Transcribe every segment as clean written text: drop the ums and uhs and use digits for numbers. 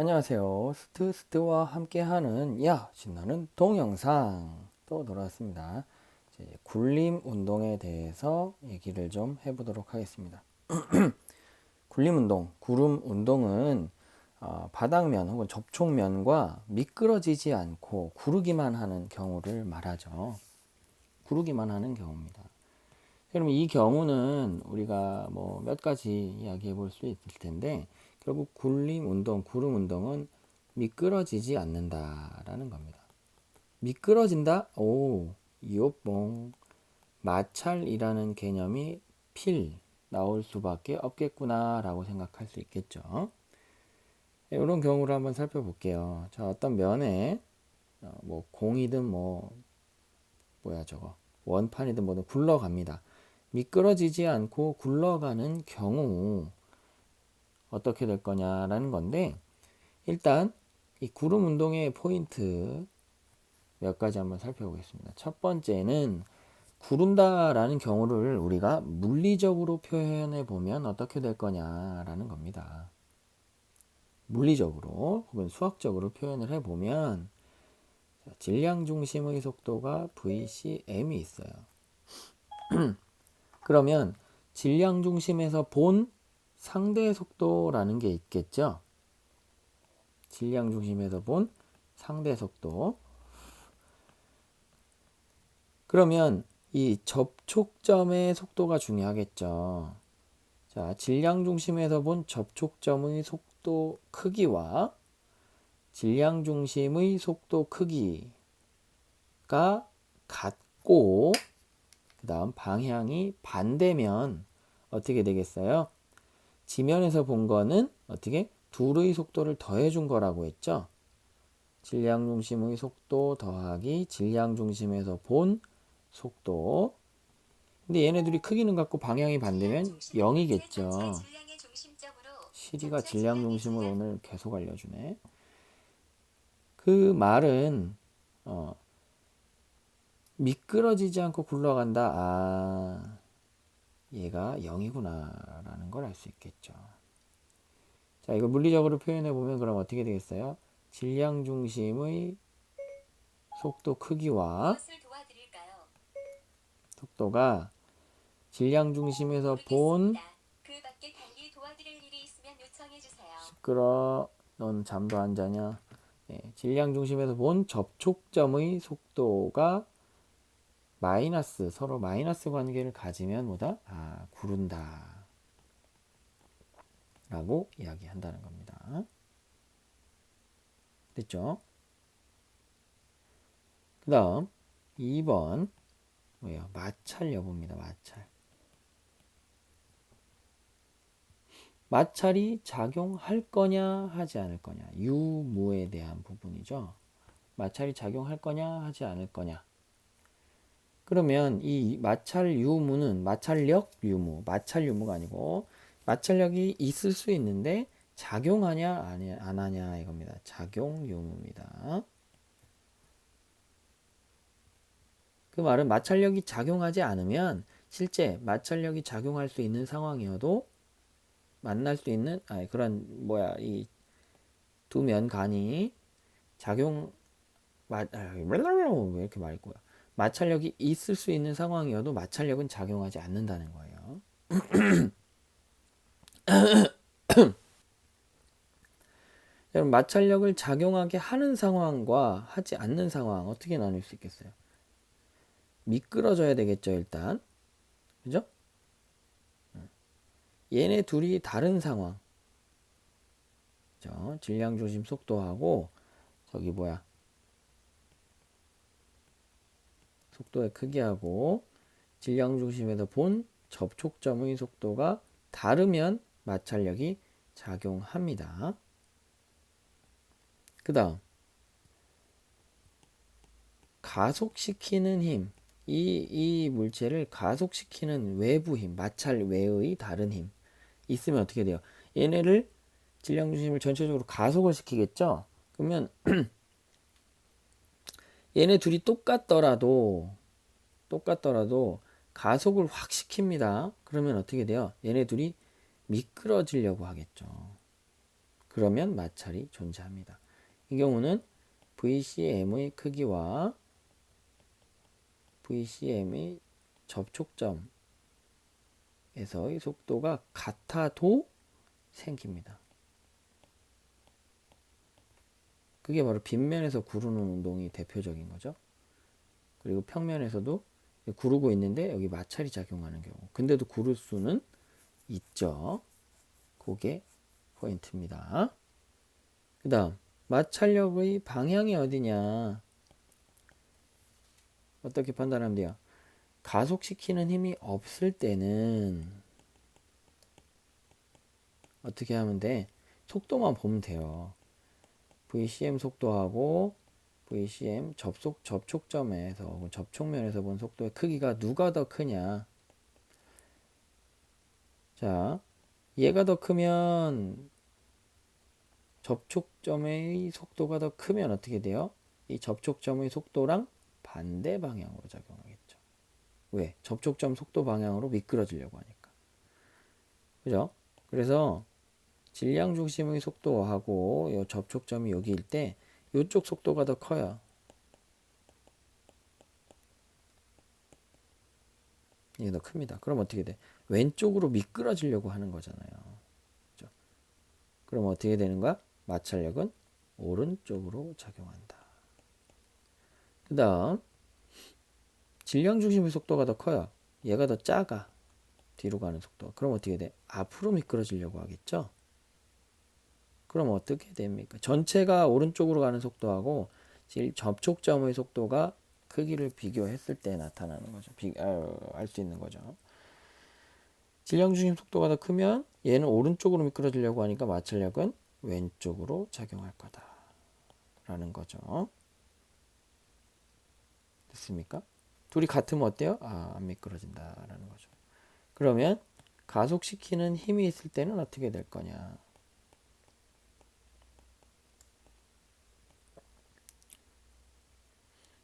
안녕하세요. 스트와 함께하는 신나는 동영상 또 돌아왔습니다. 이제 굴림 운동에 대해서 얘기를 좀 해보도록 하겠습니다. 굴림 운동, 구름 운동은 바닥면 혹은 접촉면과 미끄러지지 않고 구르기만 하는 경우를 말하죠. 구르기만 하는 경우입니다. 그러면 이 경우는 우리가 뭐 몇 가지 이야기해 볼 수 있을 텐데, 결국 굴림 운동, 구름 운동은 미끄러지지 않는다라는 겁니다. 미끄러진다? 오, 이어뽕. 마찰이라는 개념이 필 나올 수밖에 없겠구나라고 생각할 수 있겠죠. 이런 경우를 한번 살펴볼게요. 자, 어떤 면에 뭐 공이든 뭐야 저거 원판이든 뭐든 굴러갑니다. 미끄러지지 않고 굴러가는 경우 어떻게 될 거냐라는 건데, 일단 이 구름 운동의 포인트 몇 가지 한번 살펴보겠습니다. 첫 번째는 구른다라는 경우를 우리가 물리적으로 표현해 보면 어떻게 될 거냐라는 겁니다. 물리적으로 혹은 수학적으로 표현을 해 보면 질량 중심의 속도가 VCM이 있어요. 그러면 질량 중심에서 본 상대 속도라는 게 있겠죠. 질량 중심에서 본 상대 속도. 그러면 이 접촉점의 속도가 중요하겠죠. 자, 질량 중심에서 본 접촉점의 속도 크기와 질량 중심의 속도 크기가 같고, 그 다음 방향이 반대면 어떻게 되겠어요? 지면에서 본 거는 어떻게? 둘의 속도를 더해준 거라고 했죠. 질량 중심의 속도 더하기 질량 중심에서 본 속도. 근데 얘네들이 크기는 같고 방향이 반대면 0이겠죠. 시리가 질량 중심을 오늘 계속 알려주네. 그 말은 미끄러지지 않고 굴러간다. 얘가 0이구나 라는 걸 알 수 있겠죠. 자, 이거 물리적으로 표현해 보면 그럼 어떻게 되겠어요? 질량 중심의 속도 크기와 속도가 질량 중심에서 본 시끄러. 넌 잠도 안 자냐? 질량 중심에서 본 접촉점의 속도가 마이너스, 서로 마이너스 관계를 가지면 뭐다? 구른다 라고 이야기한다는 겁니다. 됐죠? 그 다음 2번 뭐예요? 마찰 여부입니다. 마찰이 작용할 거냐 하지 않을 거냐, 유무에 대한 부분이죠. 마찰이 작용할 거냐 하지 않을 거냐. 그러면 이 마찰 유무는 마찰력 유무, 마찰 유무가 아니고 마찰력이 있을 수 있는데 작용하냐 안 하냐 이겁니다. 작용 유무입니다. 그 말은 마찰력이 작용하지 않으면 실제 마찰력이 작용할 수 있는 상황이어도 만날 수 있는 그런 이 두 면간이 작용 왜 이렇게 말고요. 마찰력이 있을 수 있는 상황이어도 마찰력은 작용하지 않는다는 거예요. 여러분, 마찰력을 작용하게 하는 상황과 하지 않는 상황 어떻게 나눌 수 있겠어요? 미끄러져야 되겠죠, 일단. 그죠? 얘네 둘이 다른 상황. 그죠? 질량 중심 속도하고 저기 속도의 크기하고 질량 중심에서 본 접촉점의 속도가 다르면 마찰력이 작용합니다. 그 다음 가속시키는 힘. 이 물체를 가속시키는 외부 힘, 마찰 외의 다른 힘 있으면 어떻게 돼요? 얘네를 질량 중심을 전체적으로 가속을 시키겠죠? 그러면 얘네 둘이 똑같더라도 가속을 확 시킵니다. 그러면 어떻게 돼요? 얘네 둘이 미끄러지려고 하겠죠. 그러면 마찰이 존재합니다. 이 경우는 VCM의 크기와 VCM의 접촉점에서의 속도가 같아도 생깁니다. 그게 바로 빗면에서 구르는 운동이 대표적인 거죠. 그리고 평면에서도 구르고 있는데 여기 마찰이 작용하는 경우. 근데도 구를 수는 있죠. 그게 포인트입니다. 그 다음 마찰력의 방향이 어디냐. 어떻게 판단하면 돼요? 가속시키는 힘이 없을 때는 어떻게 하면 돼? 속도만 보면 돼요. VCM 속도하고 VCM 접촉점에서 혹은 접촉면에서 본 속도의 크기가 누가 더 크냐. 자, 얘가 더 크면 접촉점의 속도가 더 크면 어떻게 돼요? 이 접촉점의 속도랑 반대 방향으로 작용하겠죠. 왜? 접촉점 속도 방향으로 미끄러지려고 하니까. 그죠? 그래서 질량 중심의 속도하고 요 접촉점이 여기일 때 이쪽 속도가 더 커요. 이게 더 큽니다. 그럼 어떻게 돼? 왼쪽으로 미끄러지려고 하는 거잖아요. 그죠? 그럼 어떻게 되는 거야? 마찰력은 오른쪽으로 작용한다. 그 다음 질량 중심의 속도가 더 커요. 얘가 더 작아. 뒤로 가는 속도가. 그럼 어떻게 돼? 앞으로 미끄러지려고 하겠죠? 그럼 어떻게 됩니까? 전체가 오른쪽으로 가는 속도하고 접촉점의 속도가 크기를 비교했을 때 나타나는 거죠. 알 수 있는 거죠. 질량 중심 속도가 더 크면 얘는 오른쪽으로 미끄러지려고 하니까 마찰력은 왼쪽으로 작용할 거다라는 거죠. 됐습니까? 둘이 같으면 어때요? 안 미끄러진다라는 거죠. 그러면 가속시키는 힘이 있을 때는 어떻게 될 거냐?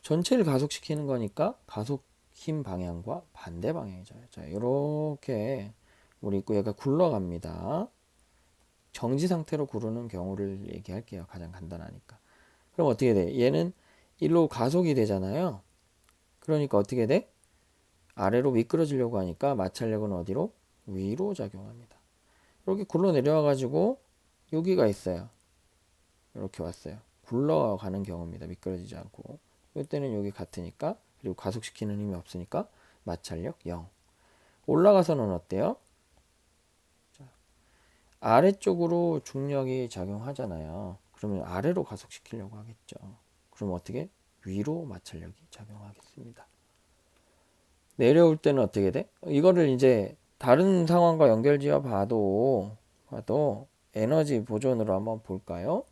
전체를 가속시키는 거니까 가속 힘 방향과 반대 방향이죠. 자, 이렇게 우리 있고 얘가 굴러갑니다. 정지 상태로 구르는 경우를 얘기할게요. 가장 간단하니까. 그럼 어떻게 돼? 얘는 일로 가속이 되잖아요. 그러니까 어떻게 돼? 아래로 미끄러지려고 하니까 마찰력은 어디로? 위로 작용합니다. 이렇게 굴러 내려와 가지고 여기가 있어요. 이렇게 왔어요. 굴러가는 경우입니다. 미끄러지지 않고. 이때는 여기 같으니까, 그리고 가속시키는 힘이 없으니까 마찰력 0. 올라가서는 어때요? 자, 아래쪽으로 중력이 작용하잖아요. 그러면 아래로 가속시키려고 하겠죠. 그럼 어떻게? 위로 마찰력이 작용하겠습니다. 내려올 때는 어떻게 돼? 이거를 이제 다른 상황과 연결지어 봐도 에너지 보존으로 한번 볼까요?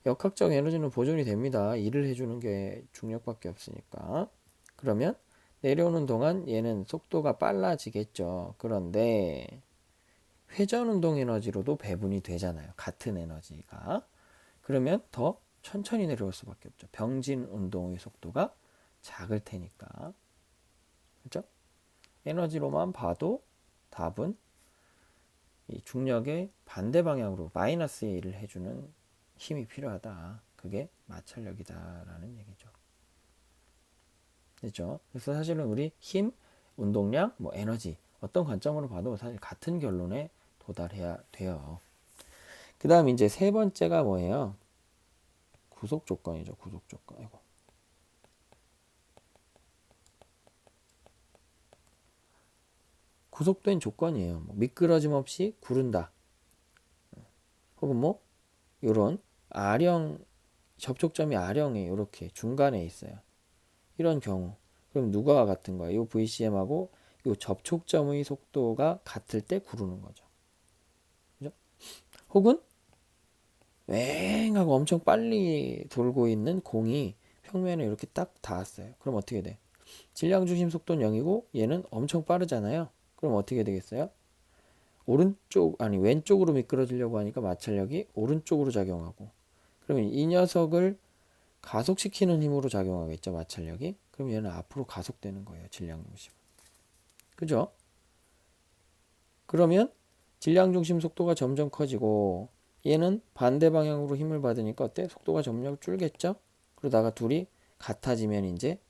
역학적 에너지는 보존이 됩니다. 일을 해주는 게 중력밖에 없으니까. 그러면 내려오는 동안 얘는 속도가 빨라지겠죠. 그런데 회전 운동 에너지로도 배분이 되잖아요. 같은 에너지가. 그러면 더 천천히 내려올 수밖에 없죠. 병진 운동의 속도가 작을 테니까. 그렇죠? 에너지로만 봐도 답은 이 중력의 반대 방향으로 마이너스 일을 해주는 힘이 필요하다. 그게 마찰력이다라는 얘기죠. 그렇죠? 그래서 사실은 우리 힘, 운동량, 뭐 에너지 어떤 관점으로 봐도 사실 같은 결론에 도달해야 돼요. 그 다음 이제 세 번째가 뭐예요? 구속 조건이죠. 구속 조건. 아이고. 구속된 조건이에요. 뭐 미끄러짐 없이 구른다. 혹은 뭐 이런 R형 접촉점이 R형에 이렇게 중간에 있어요. 이런 경우 그럼 누가 같은 거야? 이 VCM하고 이 접촉점의 속도가 같을 때 구르는 거죠. 그죠? 혹은 왱 하고 엄청 빨리 돌고 있는 공이 평면에 이렇게 딱 닿았어요. 그럼 어떻게 돼? 질량 중심 속도는 0이고 얘는 엄청 빠르잖아요. 그럼 어떻게 되겠어요? 왼쪽으로 미끄러지려고 하니까 마찰력이 오른쪽으로 작용하고, 그러면 이 녀석을 가속시키는 힘으로 작용하겠죠, 마찰력이. 그럼 얘는 앞으로 가속되는 거예요, 질량 중심. 그죠? 그러면 질량 중심 속도가 점점 커지고 얘는 반대 방향으로 힘을 받으니까 어때? 속도가 점점 줄겠죠? 그러다가 둘이 같아지면 이제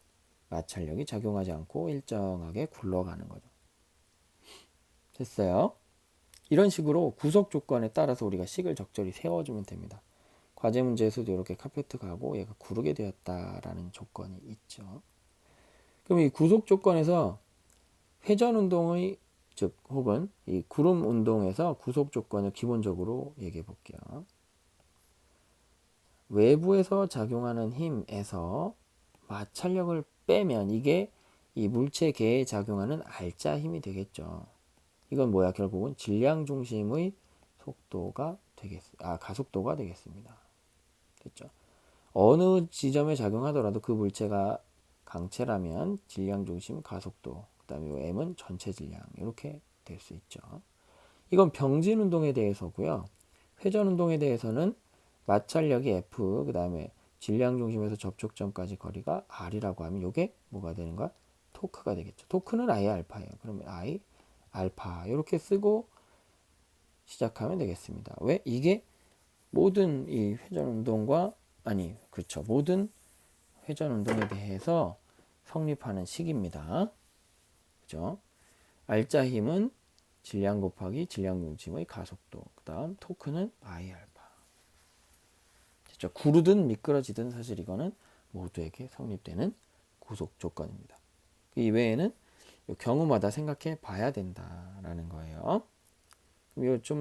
마찰력이 작용하지 않고 일정하게 굴러가는 거죠. 됐어요? 이런 식으로 구속 조건에 따라서 우리가 식을 적절히 세워주면 됩니다. 과제 문제에서도 이렇게 카페트 가고 얘가 구르게 되었다라는 조건이 있죠. 그럼 이 구속 조건에서 회전 운동의 즉 혹은 이 구름 운동에서 구속 조건을 기본적으로 얘기해 볼게요. 외부에서 작용하는 힘에서 마찰력을 빼면 이게 이 물체계에 작용하는 알짜 힘이 되겠죠. 이건 뭐야? 결국은 질량 중심의 가속도가 되겠습니다. 됐죠? 어느 지점에 작용하더라도 그 물체가 강체라면 질량 중심 가속도, 그다음에 m은 전체 질량 이렇게 될 수 있죠. 이건 병진 운동에 대해서고요. 회전 운동에 대해서는 마찰력이 F, 그다음에 질량 중심에서 접촉점까지 거리가 R이라고 하면 이게 뭐가 되는 거야? 토크가 되겠죠. 토크는 I 알파예요. 그러면 I 알파 이렇게 쓰고 시작하면 되겠습니다. 왜? 이게 모든 이 회전 운동과 그렇죠. 모든 회전 운동에 대해서 성립하는 식입니다. 그죠? 알짜 힘은 질량 곱하기 질량 중심의 가속도. 그다음 토크는 I 알파. 됐죠? 구르든 미끄러지든 사실 이거는 모두에게 성립되는 구속 조건입니다. 그 이외에는 경우마다 생각해 봐야 된다라는 거예요. 그럼 좀